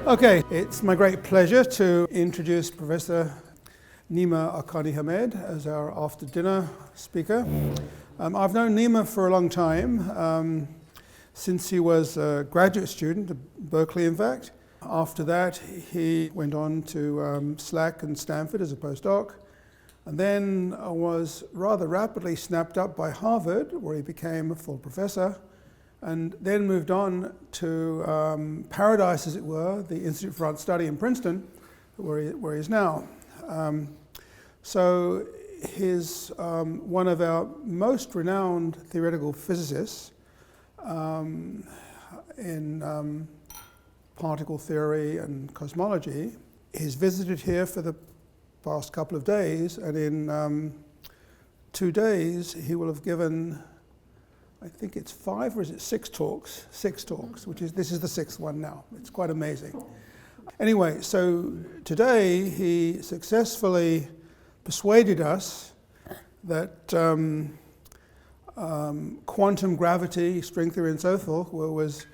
Okay, it's my great pleasure to introduce Professor Nima Arkani-Hamed as our after-dinner speaker. I've known Nima for a long time, since he was a graduate student at Berkeley, in fact. After that, he went on to SLAC and Stanford as a postdoc, and then was rather rapidly snapped up by Harvard, where he became a full professor, and then moved on to Paradise, as it were, the Institute for Art Study in Princeton, where he is now. So he's one of our most renowned theoretical physicists in particle theory and cosmology. He's visited here for the past couple of days, and in 2 days he will have given, I think it's 5 or is it 6 talks? 6 talks, this is the 6th one now. It's quite amazing. Anyway, so today he successfully persuaded us that quantum gravity, string theory and so forth, was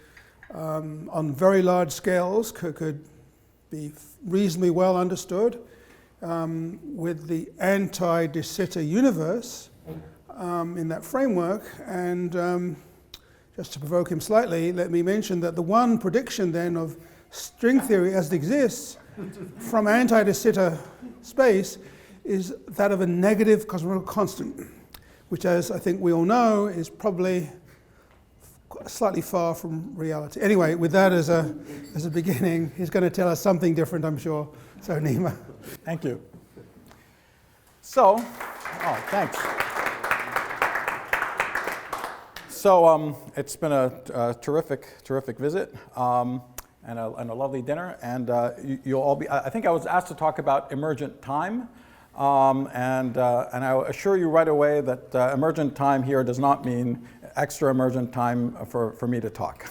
on very large scales could be reasonably well understood with the anti-de Sitter universe in that framework. And just to provoke him slightly, let me mention that the one prediction then of string theory as it exists from anti-de Sitter space is that of a negative cosmological constant, which, as I think we all know, is probably slightly far from reality. Anyway, with that as a beginning, he's going to tell us something different, I'm sure. So, Nima. Thank you. So, thanks. So it's been a terrific visit and a lovely dinner. And you'll all be. I think I was asked to talk about emergent time, and I assure you right away that emergent time here does not mean extra emergent time for me to talk.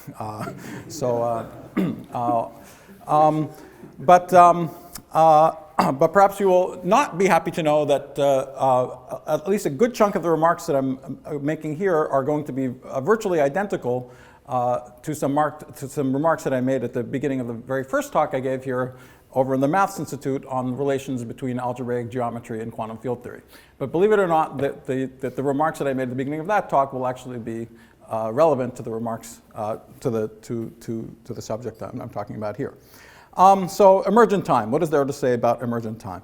But perhaps you will not be happy to know that at least a good chunk of the remarks that I'm making here are going to be virtually identical to some remarks that I made at the beginning of the very first talk I gave here over in the Maths Institute on relations between algebraic geometry and quantum field theory. But believe it or not, that the remarks that I made at the beginning of that talk will actually be relevant to the remarks to the subject that I'm talking about here. So emergent time, what is there to say about emergent time?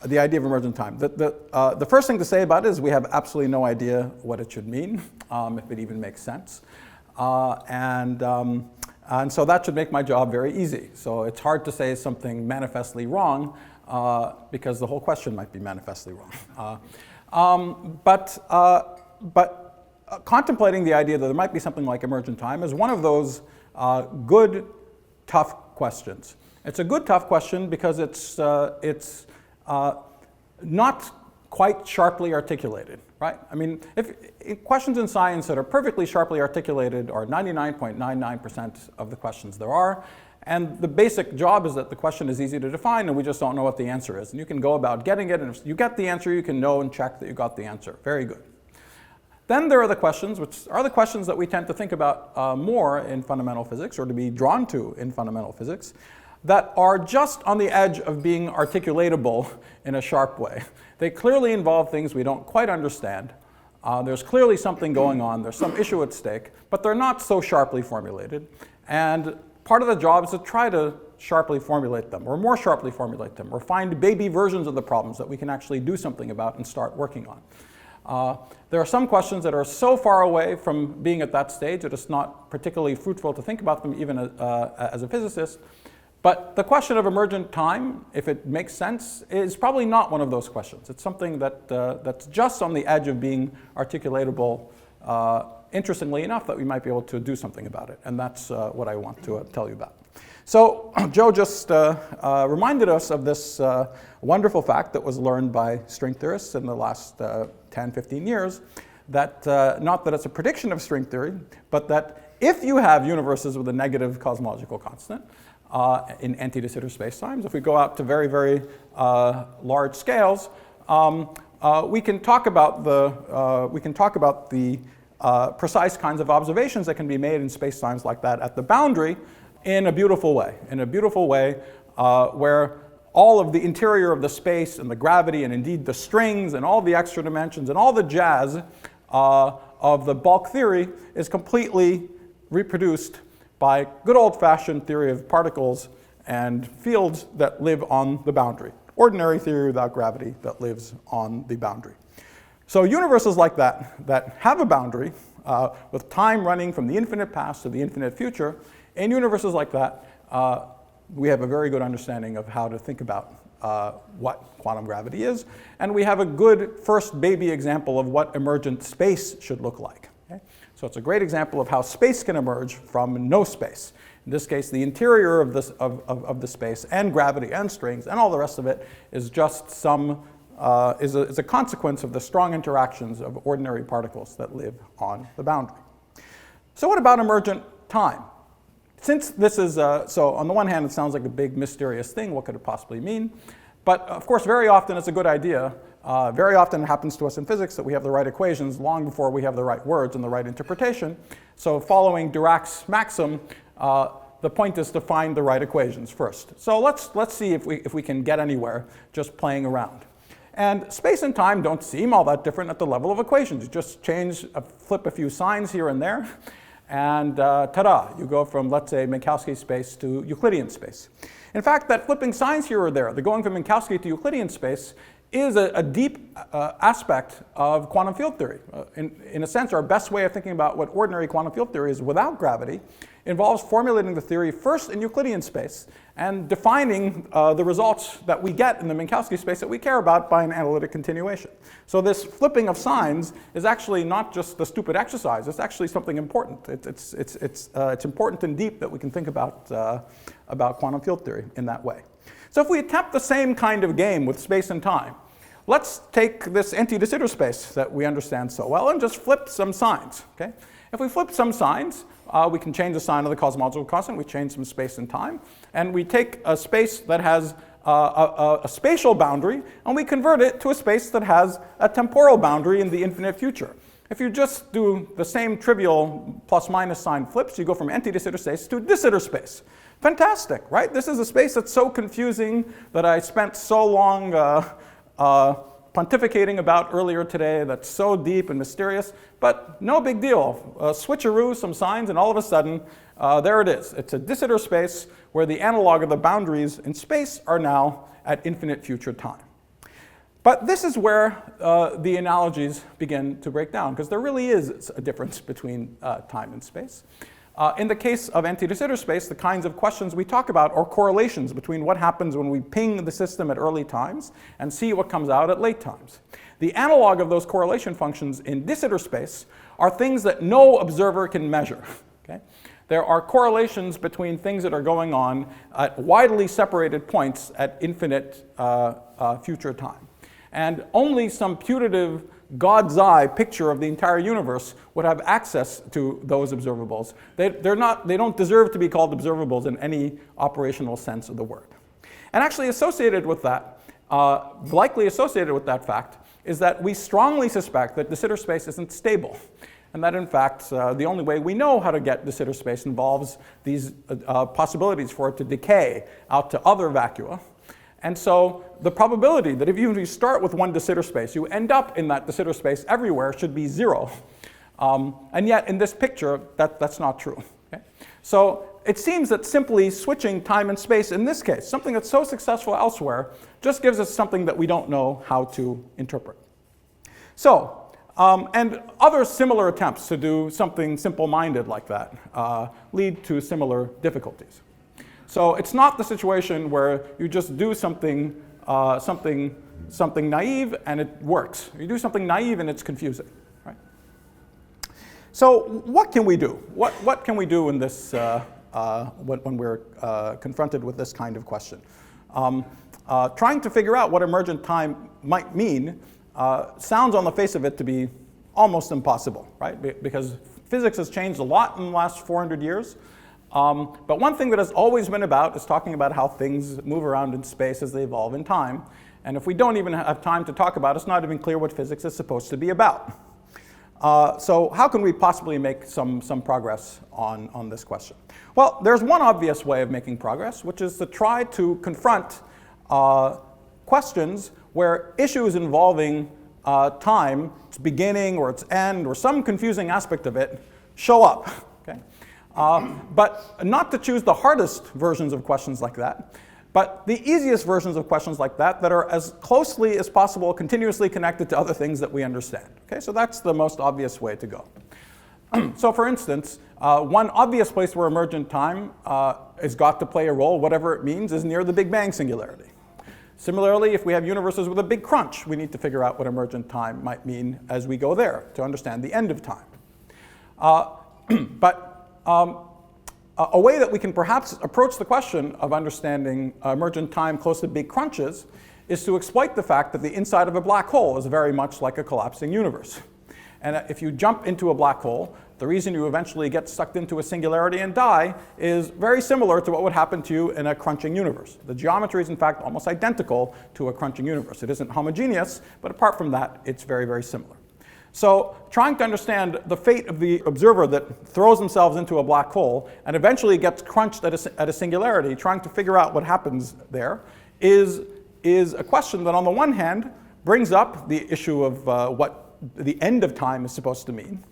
The idea of emergent time. The first thing to say about it is we have absolutely no idea what it should mean, if it even makes sense. And so that should make my job very easy. So it's hard to say something manifestly wrong because the whole question might be manifestly wrong. But contemplating the idea that there might be something like emergent time is one of those good, tough questions. It's a good, tough question because it's not quite sharply articulated, right? I mean, if questions in science that are perfectly sharply articulated are 99.99% of the questions there are, and the basic job is that the question is easy to define and we just don't know what the answer is. And you can go about getting it, and if you get the answer, you can know and check that you got the answer. Very good. Then there are the questions, which are the questions that we tend to think about more in fundamental physics, or to be drawn to in fundamental physics, that are just on the edge of being articulatable in a sharp way. They clearly involve things we don't quite understand. There's clearly something going on. There's some issue at stake, but they're not so sharply formulated. And part of the job is to try to sharply formulate them, or more sharply formulate them, or find baby versions of the problems that we can actually do something about and start working on. There are some questions that are so far away from being at that stage that it's not particularly fruitful to think about them even as a physicist. But the question of emergent time, if it makes sense, is probably not one of those questions. It's something that's just on the edge of being articulatable, interestingly enough, that we might be able to do something about it. And that's what I want to tell you about. So Joe just reminded us of this wonderful fact that was learned by string theorists in the last 10, 15 years, that not that it's a prediction of string theory, but that if you have universes with a negative cosmological constant in anti-de Sitter spacetimes, if we go out to very, very large scales, we can talk about the precise kinds of observations that can be made in spacetimes like that at the boundary in a beautiful way, where all of the interior of the space and the gravity and indeed the strings and all the extra dimensions and all the jazz of the bulk theory is completely reproduced by good old-fashioned theory of particles and fields that live on the boundary. Ordinary theory without gravity that lives on the boundary. So universes like that have a boundary with time running from the infinite past to the infinite future, in universes like that, we have a very good understanding of how to think about what quantum gravity is, and we have a good first baby example of what emergent space should look like. Okay? So it's a great example of how space can emerge from no space. In this case, the interior of the space and gravity and strings and all the rest of it is just is a consequence of the strong interactions of ordinary particles that live on the boundary. So what about emergent time? Since this is, so on the one hand, it sounds like a big mysterious thing. What could it possibly mean? But of course, very often it's a good idea. Very often it happens to us in physics that we have the right equations long before we have the right words and the right interpretation. So following Dirac's maxim, the point is to find the right equations first. So let's see if we can get anywhere just playing around. And space and time don't seem all that different at the level of equations. You just flip a few signs here and there, and ta-da, you go from, let's say, Minkowski space to Euclidean space. In fact, that flipping signs here or there, the going from Minkowski to Euclidean space, is a deep aspect of quantum field theory. In a sense, our best way of thinking about what ordinary quantum field theory is without gravity involves formulating the theory first in Euclidean space and defining the results that we get in the Minkowski space that we care about by an analytic continuation. So this flipping of signs is actually not just a stupid exercise, it's actually something important. It's important and deep that we can think about quantum field theory in that way. So if we attempt the same kind of game with space and time, let's take this empty de Sitter space that we understand so well and just flip some signs. Okay? If we flip some signs, we can change the sign of the cosmological constant, we change some space and time, and we take a space that has a spatial boundary, and we convert it to a space that has a temporal boundary in the infinite future. If you just do the same trivial plus minus sign flips, you go from empty de Sitter space to de Sitter space. Fantastic, right? This is a space that's so confusing that I spent so long pontificating about earlier today, that's so deep and mysterious, but no big deal. Switcheroo, some signs, and all of a sudden, there it is. It's a de Sitter space where the analog of the boundaries in space are now at infinite future time. But this is where the analogies begin to break down, because there really is a difference between time and space. In the case of empty de Sitter space, the kinds of questions we talk about are correlations between what happens when we ping the system at early times and see what comes out at late times. The analog of those correlation functions in de Sitter space are things that no observer can measure. Okay? There are correlations between things that are going on at widely separated points at infinite future time. And only some putative God's eye picture of the entire universe would have access to those observables. They don't deserve to be called observables in any operational sense of the word. And actually associated with that, likely associated with that fact, is that we strongly suspect that de Sitter space isn't stable. And that in fact, the only way we know how to get de Sitter space involves these possibilities for it to decay out to other vacua. And so the probability that if you start with one de Sitter space, you end up in that de Sitter space everywhere should be 0. And yet in this picture, that's not true. Okay? So it seems that simply switching time and space in this case, something that's so successful elsewhere, just gives us something that we don't know how to interpret. So, and other similar attempts to do something simple-minded like that lead to similar difficulties. So it's not the situation where you just do something naive and it works. You do something naive and it's confusing. Right? So what can we do? What can we do in this when we're confronted with this kind of question? Trying to figure out what emergent time might mean sounds on the face of it to be almost impossible, right? Because physics has changed a lot in the last 400 years. But one thing that has always been about is talking about how things move around in space as they evolve in time. And if we don't even have time to talk about it, it's not even clear what physics is supposed to be about. So how can we possibly make some progress on this question? Well, there's one obvious way of making progress, which is to try to confront questions where issues involving time, its beginning or its end, or some confusing aspect of it, show up. Okay? But not to choose the hardest versions of questions like that, but the easiest versions of questions like that are as closely as possible continuously connected to other things that we understand. Okay? So that's the most obvious way to go. So for instance, one obvious place where emergent time has got to play a role, whatever it means, is near the Big Bang singularity. Similarly, if we have universes with a big crunch, we need to figure out what emergent time might mean as we go there to understand the end of time. But a way that we can perhaps approach the question of understanding emergent time close to big crunches is to exploit the fact that the inside of a black hole is very much like a collapsing universe. And if you jump into a black hole, the reason you eventually get sucked into a singularity and die is very similar to what would happen to you in a crunching universe. The geometry is in fact almost identical to a crunching universe. It isn't homogeneous, but apart from that, it's very, very similar. So trying to understand the fate of the observer that throws themselves into a black hole and eventually gets crunched at a singularity, trying to figure out what happens there, is a question that on the one hand brings up the issue of what the end of time is supposed to mean.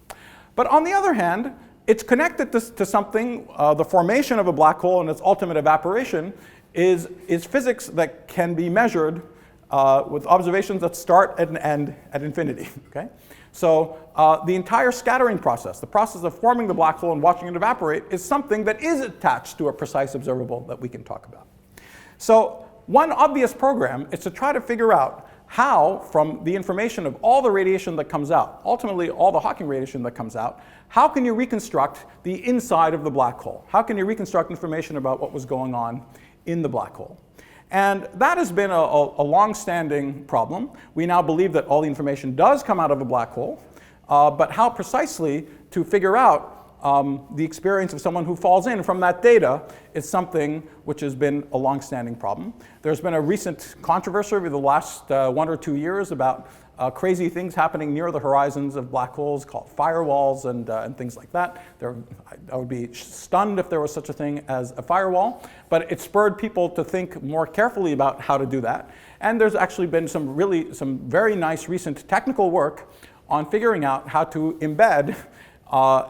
But on the other hand, it's connected to something, the formation of a black hole and its ultimate evaporation is physics that can be measured with observations that start and end at infinity. Okay? So the entire scattering process, the process of forming the black hole and watching it evaporate, is something that is attached to a precise observable that we can talk about. So one obvious program is to try to figure out how, from the information of all the radiation that comes out, ultimately all the Hawking radiation that comes out, how can you reconstruct the inside of the black hole? How can you reconstruct information about what was going on in the black hole? And that has been a long-standing problem. We now believe that all the information does come out of a black hole, but how precisely to figure out the experience of someone who falls in from that data is something which has been a long-standing problem. There's been a recent controversy over the last 1 or 2 years about crazy things happening near the horizons of black holes called firewalls and things like that. I would be stunned if there was such a thing as a firewall, but it spurred people to think more carefully about how to do that. And there's actually been some very nice recent technical work on figuring out how to embed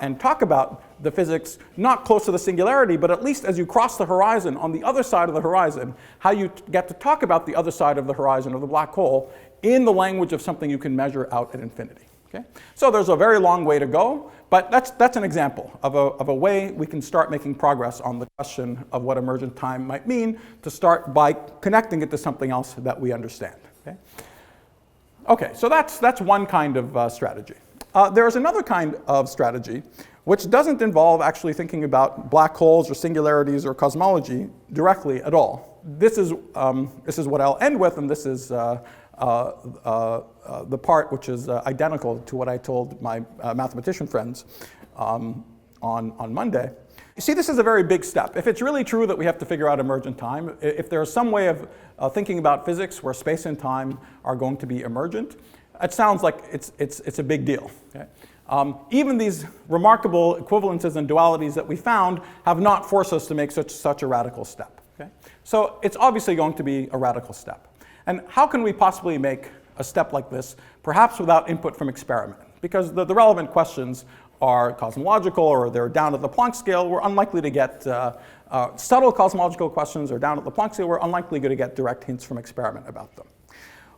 and talk about the physics, not close to the singularity, but at least as you cross the horizon, on the other side of the horizon, how you get to talk about the other side of the horizon of the black hole in the language of something you can measure out at infinity. Okay? So there's a very long way to go, but that's an example of a way we can start making progress on the question of what emergent time might mean, to start by connecting it to something else that we understand. Okay, so that's one kind of strategy. There's another kind of strategy which doesn't involve actually thinking about black holes or singularities or cosmology directly at all. This is what I'll end with, and this is the part which is identical to what I told my mathematician friends on Monday. You see, this is a very big step. If it's really true that we have to figure out emergent time, if there's some way of thinking about physics where space and time are going to be emergent, it sounds like it's a big deal. Okay? Even these remarkable equivalences and dualities that we found have not forced us to make such a radical step. Okay? So it's obviously going to be a radical step. And how can we possibly make a step like this, perhaps without input from experiment? Because the relevant questions are cosmological, or they're down at the Planck scale. We're unlikely to get subtle cosmological questions, or down at the Planck scale. We're unlikely going to get direct hints from experiment about them.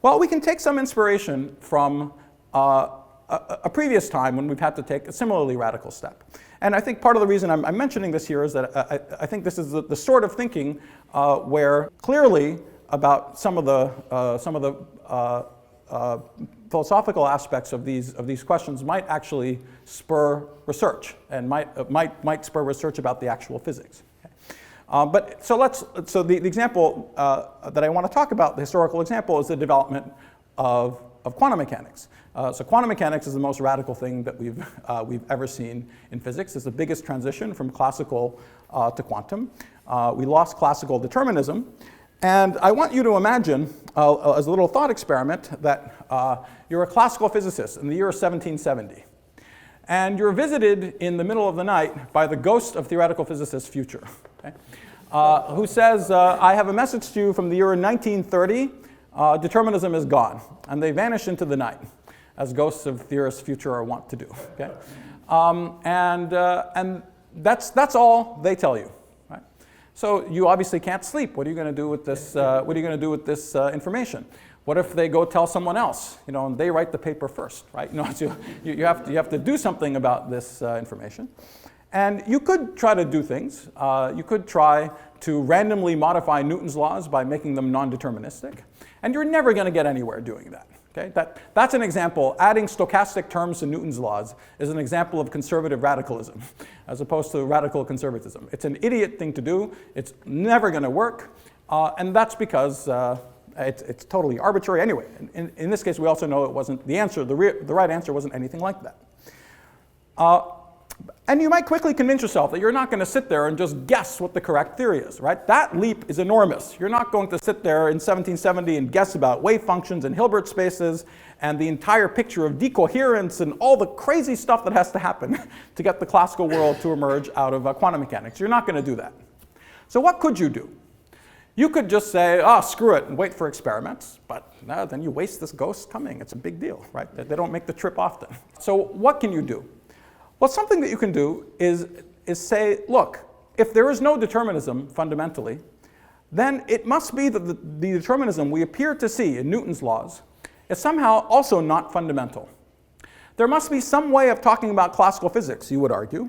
Well, we can take some inspiration from a previous time when we've had to take a similarly radical step. And I think part of the reason I'm mentioning this here is that I think this is the sort of thinking where clearly about some of the philosophical aspects of these questions might actually spur research, and might spur research about the actual physics. So the example that I want to talk about, the historical example, is the development of quantum mechanics. So quantum mechanics is the most radical thing that we've ever seen in physics. It's the biggest transition from classical to quantum. We lost classical determinism. And I want you to imagine, as a little thought experiment, that you're a classical physicist in the year 1770. and you're visited in the middle of the night by the ghost of theoretical physicist future, okay? Who says, I have a message to you from the year 1930, determinism is gone. And they vanish into the night, as ghosts of theorists future are wont to do, okay? And that's all they tell you, right? So you obviously can't sleep. What are you going to do with this, what are you going to do with this information? What if they go tell someone else, and they write the paper first, right? So you have to do something about this information. And you could try to do things. You could try to randomly modify Newton's laws by making them non-deterministic. And you're never going to get anywhere doing that. Okay? That's an example. Adding stochastic terms to Newton's laws is an example of conservative radicalism, as opposed to radical conservatism. It's an idiot thing to do. It's never going to work. And that's because it's totally arbitrary anyway. In this case, we also know it wasn't the answer. The right answer wasn't anything like that. And you might quickly convince yourself that you're not going to sit there and just guess what the correct theory is, right? That leap is enormous. You're not going to sit there in 1770 and guess about wave functions and Hilbert spaces and the entire picture of decoherence and all the crazy stuff that has to happen to get the classical world to emerge out of quantum mechanics. You're not going to do that. So what could you do? You could just say, screw it, and wait for experiments. But no, then you waste this ghost coming. It's a big deal, right? They don't make the trip often. So what can you do? Well, something that you can do is say, look, if there is no determinism fundamentally, then it must be that the determinism we appear to see in Newton's laws is somehow also not fundamental. There must be some way of talking about classical physics, you would argue,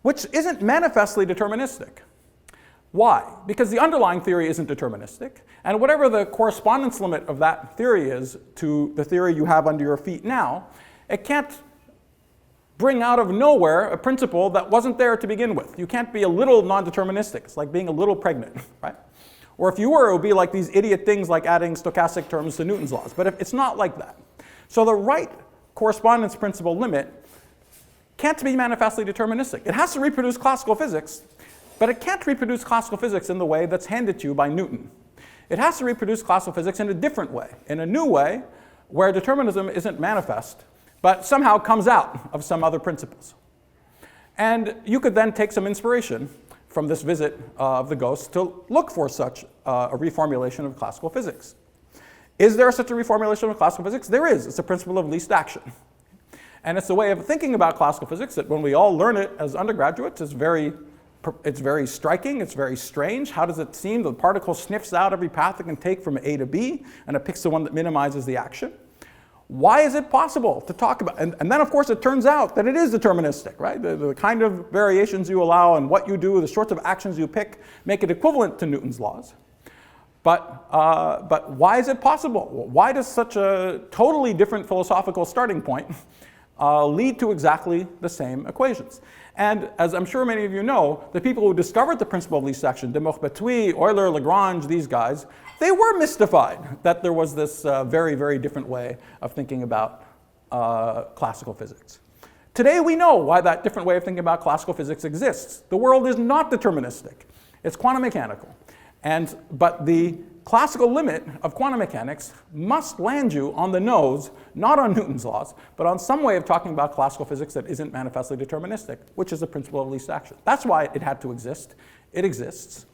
which isn't manifestly deterministic. Why? Because the underlying theory isn't deterministic, and whatever the correspondence limit of that theory is to the theory you have under your feet now, it can't bring out of nowhere a principle that wasn't there to begin with. You can't be a little non-deterministic. It's like being a little pregnant, right? Or if you were, it would be like these idiot things like adding stochastic terms to Newton's laws. But it's not like that. So the right correspondence principle limit can't be manifestly deterministic. It has to reproduce classical physics, but it can't reproduce classical physics in the way that's handed to you by Newton. It has to reproduce classical physics in a different way, in a new way, where determinism isn't manifest, but somehow comes out of some other principles. And you could then take some inspiration from this visit of the ghost to look for such a reformulation of classical physics. Is there such a reformulation of classical physics? There is. It's a principle of least action. And it's a way of thinking about classical physics that when we all learn it as undergraduates, it's very striking, it's very strange. How does it seem the particle sniffs out every path it can take from A to B, and it picks the one that minimizes the action? Why is it possible to talk about, and then of course it turns out that it is deterministic, right? The kind of variations you allow and what you do, the sorts of actions you pick, make it equivalent to Newton's laws. But why is it possible? Why does such a totally different philosophical starting point lead to exactly the same equations? And as I'm sure many of you know, the people who discovered the principle of least action, de Morpheteuil, Euler, Lagrange, these guys, they were mystified that there was this very, very different way of thinking about classical physics. Today we know why that different way of thinking about classical physics exists. The world is not deterministic. It's quantum mechanical. But the classical limit of quantum mechanics must land you on the nose, not on Newton's laws, but on some way of talking about classical physics that isn't manifestly deterministic, which is the principle of least action. That's why it had to exist. It exists.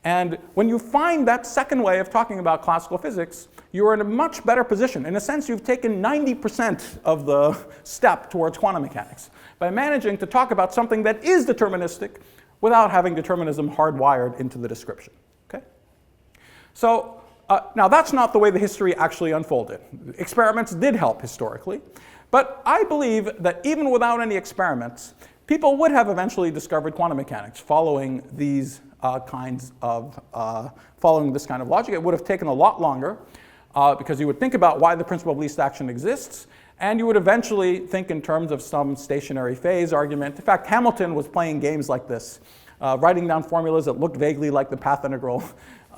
And when you find that second way of talking about classical physics, you're in a much better position. In a sense, you've taken 90% of the step towards quantum mechanics by managing to talk about something that is deterministic without having determinism hardwired into the description. Okay? So now that's not the way the history actually unfolded. Experiments did help historically, but I believe that even without any experiments, people would have eventually discovered quantum mechanics following these following this kind of logic. It would have taken a lot longer because you would think about why the principle of least action exists, and you would eventually think in terms of some stationary phase argument. In fact, Hamilton was playing games like this, writing down formulas that looked vaguely like the path integral,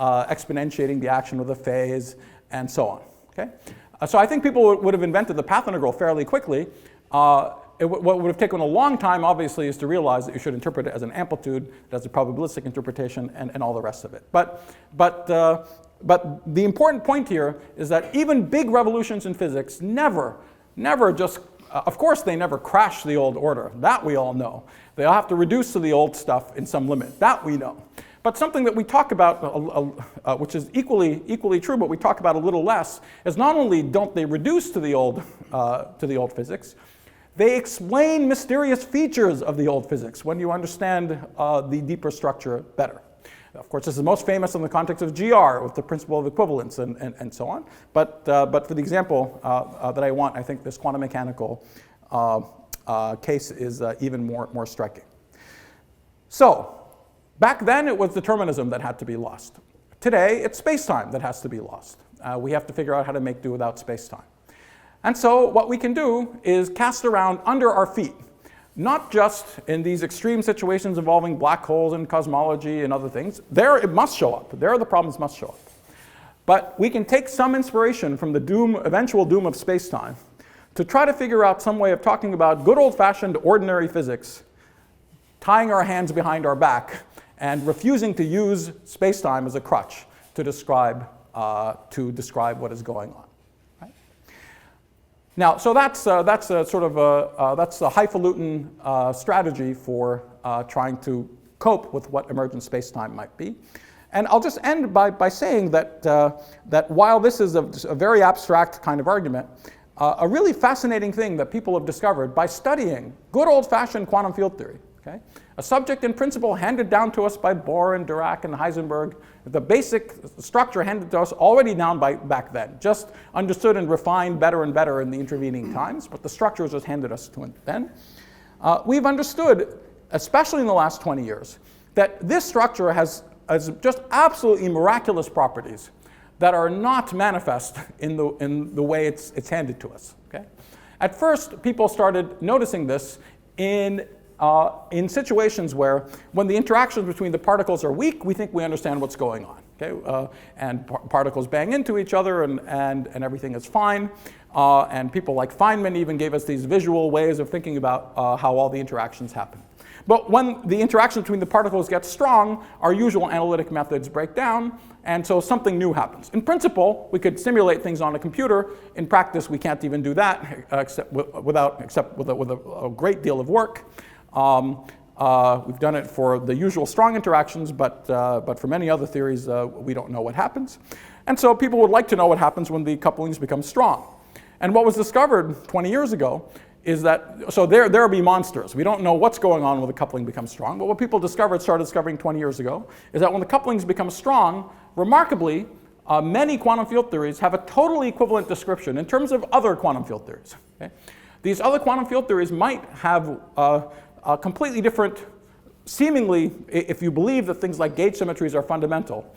exponentiating the action of the phase, and so on. Okay? So I think people would have invented the path integral fairly quickly. What would have taken a long time, obviously, is to realize that you should interpret it as an amplitude, as a probabilistic interpretation, and all the rest of it. But the important point here is that even big revolutions in physics never just of course, they never crash the old order. That we all know. They'll have to reduce to the old stuff in some limit. That we know. But something that we talk about, which is equally true, but we talk about a little less, is not only don't they reduce to the old physics, they explain mysterious features of the old physics when you understand the deeper structure better. Of course, this is most famous in the context of GR with the principle of equivalence and so on. But for the example that I want, I think this quantum mechanical case is even more striking. So back then, it was determinism that had to be lost. Today, it's space-time that has to be lost. We have to figure out how to make do without space-time. And so what we can do is cast around under our feet, not just in these extreme situations involving black holes and cosmology and other things. There it must show up. There the problems must show up. But we can take some inspiration from the eventual doom of space-time to try to figure out some way of talking about good old-fashioned ordinary physics, tying our hands behind our back, and refusing to use space-time as a crutch to describe what is going on. Right? Now, so that's a highfalutin strategy for trying to cope with what emergent space-time might be. And I'll just end by saying that while this is a very abstract kind of argument, a really fascinating thing that people have discovered by studying good old-fashioned quantum field theory, okay? A subject in principle handed down to us by Bohr and Dirac and Heisenberg, the basic structure handed to us already down back then, just understood and refined better and better in the intervening times, but the structure was just handed us to then. We've understood, especially in the last 20 years, that this structure has just absolutely miraculous properties that are not manifest in the way it's handed to us. Okay? At first, people started noticing this in situations where, when the interactions between the particles are weak, we think we understand what's going on. Okay? And particles bang into each other, and everything is fine. And people like Feynman even gave us these visual ways of thinking about how all the interactions happen. But when the interaction between the particles gets strong, our usual analytic methods break down, and so something new happens. In principle, we could simulate things on a computer. In practice, we can't even do that except with a great deal of work. We've done it for the usual strong interactions, but for many other theories, we don't know what happens. And so people would like to know what happens when the couplings become strong. And what was discovered 20 years ago is that, so there'll be monsters. We don't know what's going on when the coupling becomes strong, but what people started discovering 20 years ago is that when the couplings become strong, remarkably, many quantum field theories have a totally equivalent description in terms of other quantum field theories. Okay? These other quantum field theories might have a completely different, seemingly, if you believe that things like gauge symmetries are fundamental,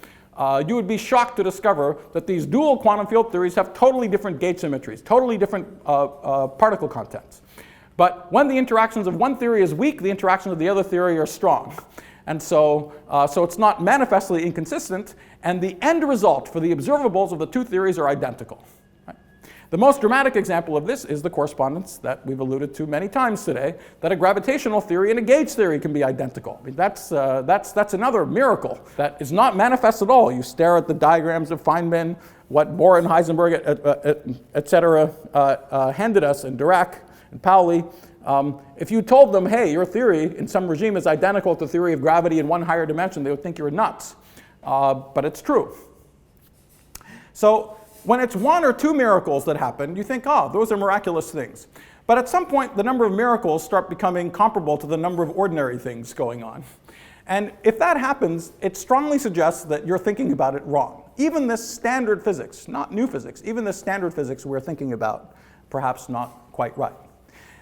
you would be shocked to discover that these dual quantum field theories have totally different gauge symmetries, totally different particle contents. But when the interactions of one theory is weak, the interactions of the other theory are strong. And so it's not manifestly inconsistent, and the end result for the observables of the two theories are identical. Right? The most dramatic example of this is the correspondence that we've alluded to many times today, that a gravitational theory and a gauge theory can be identical. I mean, that's another miracle that is not manifest at all. You stare at the diagrams of Feynman, what Bohr and Heisenberg, et cetera, handed us, and Dirac and Pauli. If you told them, hey, your theory in some regime is identical to the theory of gravity in one higher dimension, they would think you're nuts. But it's true. So when it's one or two miracles that happen, you think, oh, those are miraculous things. But at some point, the number of miracles start becoming comparable to the number of ordinary things going on. And if that happens, it strongly suggests that you're thinking about it wrong. Even this standard physics, not new physics, even this standard physics we're thinking about, perhaps not quite right.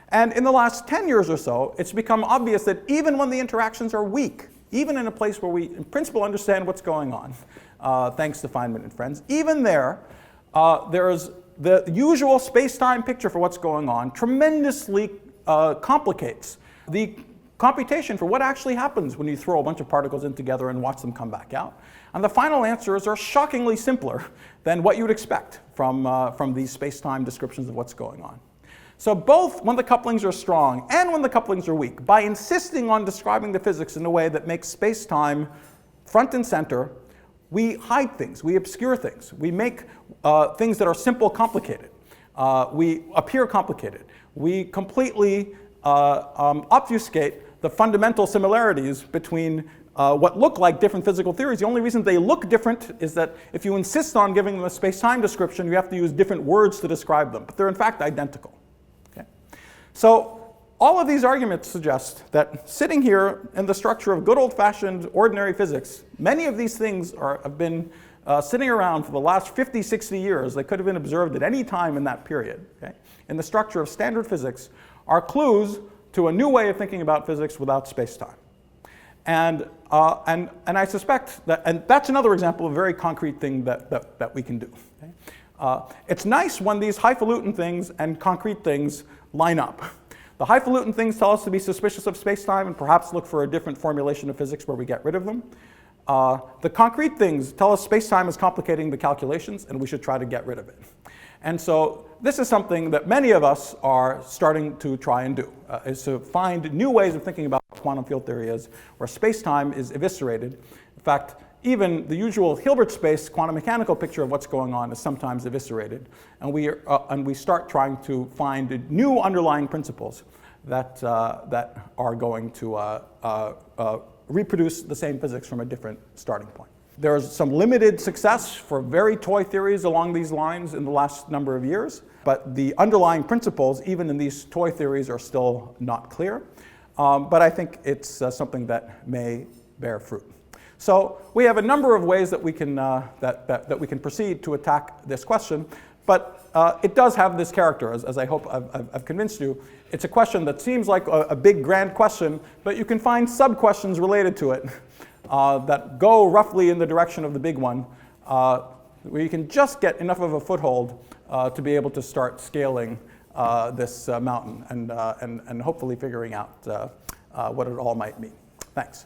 And in the last 10 years or so, it's become obvious that even when the interactions are weak, even in a place where we, in principle, understand what's going on, thanks to Feynman and friends, even there's the usual space-time picture for what's going on tremendously complicates the computation for what actually happens when you throw a bunch of particles in together and watch them come back out. And the final answers are shockingly simpler than what you would expect from these space-time descriptions of what's going on. So both when the couplings are strong and when the couplings are weak, by insisting on describing the physics in a way that makes space-time front and center, we hide things, we obscure things, we make things that are simple complicated, we appear complicated. we completely obfuscate the fundamental similarities between what look like different physical theories. The only reason they look different is that if you insist on giving them a space-time description, you have to use different words to describe them, but they're in fact identical. Okay? So all of these arguments suggest that sitting here in the structure of good old-fashioned ordinary physics, many of these things have been sitting around for the last 50, 60 years. They could have been observed at any time in that period. Okay? In the structure of standard physics are clues to a new way of thinking about physics without space-time. And I suspect that, and that's another example of a very concrete thing that we can do. Okay? It's nice when these highfalutin things and concrete things line up. The highfalutin things tell us to be suspicious of space-time and perhaps look for a different formulation of physics where we get rid of them. The concrete things tell us space-time is complicating the calculations and we should try to get rid of it. And so this is something that many of us are starting to try and do, is to find new ways of thinking about what quantum field theory is, where space-time is eviscerated. In fact, even the usual Hilbert space quantum mechanical picture of what's going on is sometimes eviscerated. And we start trying to find new underlying principles that are going to reproduce the same physics from a different starting point. There's some limited success for very toy theories along these lines in the last number of years, but the underlying principles, even in these toy theories, are still not clear. But I think it's something that may bear fruit. So we have a number of ways that we can, that we can proceed to attack this question, but it does have this character, as I hope I've convinced you. It's a question that seems like a big, grand question, but you can find sub-questions related to it. That go roughly in the direction of the big one, where you can just get enough of a foothold to be able to start scaling this mountain and hopefully figuring out what it all might mean. Thanks.